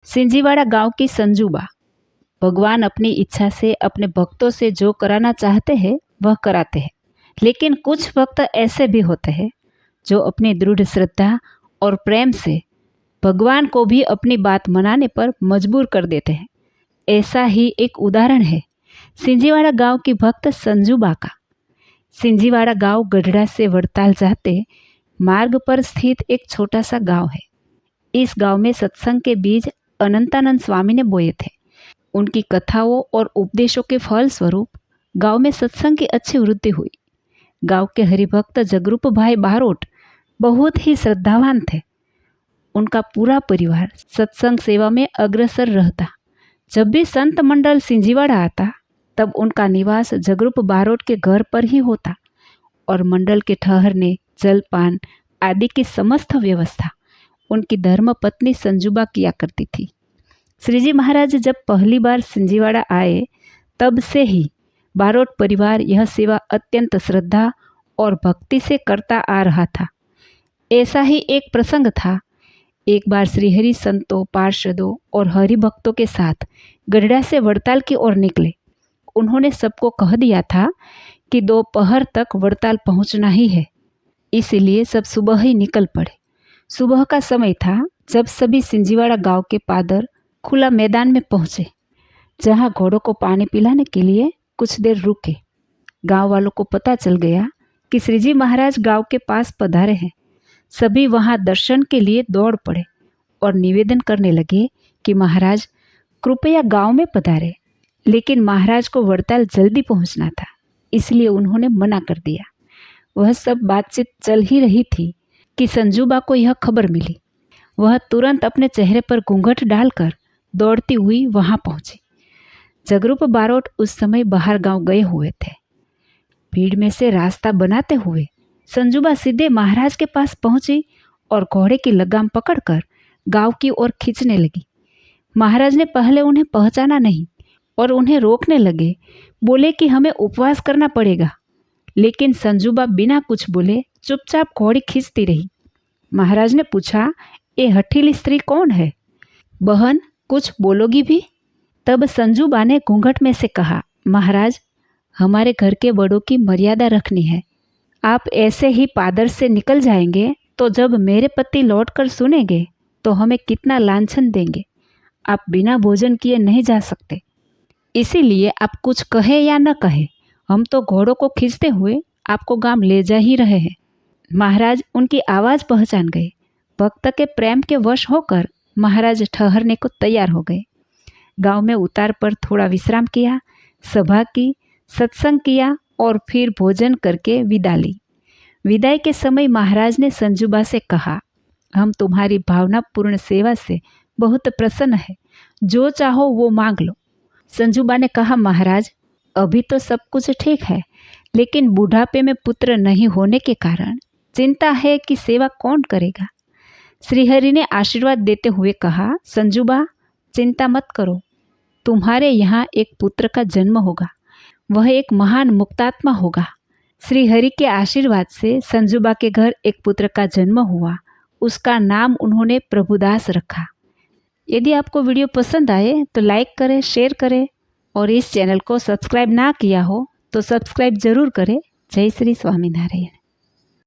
सिंजीवाड़ा गांव की संजूबा। भगवान अपनी इच्छा से अपने भक्तों से जो कराना चाहते हैं वह कराते हैं, लेकिन कुछ भक्त ऐसे भी होते हैं जो अपनी दृढ़ श्रद्धा और प्रेम से भगवान को भी अपनी बात मनाने पर मजबूर कर देते हैं। ऐसा ही एक उदाहरण है सिंजीवाड़ा गांव की भक्त संजूबा का। सिंजीवाड़ा गांव गढ़ड़ा से वड़ताल जाते मार्ग पर स्थित एक छोटा सा गांव है। इस गांव में सत्संग के बीज अनंतानंद स्वामी ने बोए थे। उनकी कथाओं और उपदेशों के फल स्वरूप गांव में सत्संग की अच्छी वृद्धि हुई। गांव के हरिभक्त जगरूप भाई बारोट बहुत ही श्रद्धावान थे। उनका पूरा परिवार सत्संग सेवा में अग्रसर रहता। जब भी संत मंडल सिंजीवाड़ा आता तब उनका निवास जगरूप बारोट के घर पर ही होता और मंडल के ठहरने, जलपान आदि की समस्त व्यवस्था उनकी धर्मपत्नी संजूबा किया करती थी। श्रीजी महाराज जब पहली बार सिंजीवाड़ा आए तब से ही बारोट परिवार यह सेवा अत्यंत श्रद्धा और भक्ति से करता आ रहा था। ऐसा ही एक प्रसंग था। एक बार श्रीहरि संतों, पार्षदों और हरिभक्तों के साथ गढ़ड़ा से वड़ताल की ओर निकले। उन्होंने सबको कह दिया था कि दोपहर तक वड़ताल पहुंचना ही है, इसीलिए सब सुबह ही निकल पड़े। सुबह का समय था जब सभी सिंजीवाड़ा गांव के पादर खुला मैदान में पहुंचे, जहां घोड़ों को पानी पिलाने के लिए कुछ देर रुके। गांव वालों को पता चल गया कि श्रीजी महाराज गांव के पास पधारे हैं। सभी वहां दर्शन के लिए दौड़ पड़े और निवेदन करने लगे कि महाराज कृपया गांव में पधारे। लेकिन महाराज को वड़ताल जल्दी पहुंचना था, इसलिए उन्होंने मना कर दिया। वह सब बातचीत चल ही रही थी कि संजूबा को यह खबर मिली। वह तुरंत अपने चेहरे पर घूंघट डालकर दौड़ती हुई वहां पहुंची। जगरूप बारोट उस समय बाहर गांव गए हुए थे। भीड़ में से रास्ता बनाते हुए संजूबा सीधे महाराज के पास पहुंची और घोड़े की लगाम पकड़कर गांव की ओर खींचने लगी। महाराज ने पहले उन्हें पहचाना नहीं और उन्हें रोकने लगे। बोले कि हमें उपवास करना पड़ेगा, लेकिन संजूबा बिना कुछ बोले चुपचाप घोड़ी खींचती रही। महाराज ने पूछा, ये हठीली स्त्री कौन है? बहन, कुछ बोलोगी भी? तब संजूबा ने घूंघट में से कहा, महाराज, हमारे घर के बड़ों की मर्यादा रखनी है। आप ऐसे ही पादर से निकल जाएंगे तो जब मेरे पति लौटकर सुनेंगे तो हमें कितना लांछन देंगे। आप बिना भोजन किए नहीं जा सकते, इसीलिए आप कुछ कहे या न कहे, हम तो घोड़ों को खींचते हुए आपको गांव ले जा ही रहे हैं। महाराज उनकी आवाज़ पहचान गए। भक्त के प्रेम के वश होकर महाराज ठहरने को तैयार हो गए। गांव में उतार पर थोड़ा विश्राम किया, सभा की, सत्संग किया और फिर भोजन करके विदा ली। विदाई के समय महाराज ने संजूबा से कहा, हम तुम्हारी भावनापूर्ण सेवा से बहुत प्रसन्न है, जो चाहो वो मांग लो। संजूबा ने कहा, महाराज, अभी तो सब कुछ ठीक है, लेकिन बुढ़ापे में पुत्र नहीं होने के कारण चिंता है कि सेवा कौन करेगा। श्रीहरि ने आशीर्वाद देते हुए कहा, संजूबा, चिंता मत करो, तुम्हारे यहाँ एक पुत्र का जन्म होगा। वह एक महान मुक्तात्मा होगा। श्रीहरि के आशीर्वाद से संजूबा के घर एक पुत्र का जन्म हुआ। उसका नाम उन्होंने प्रभुदास रखा। यदि आपको वीडियो पसंद आए तो लाइक करें, शेयर करें और इस चैनल को सब्सक्राइब ना किया हो तो सब्सक्राइब जरूर करें। जय श्री स्वामीनारायण।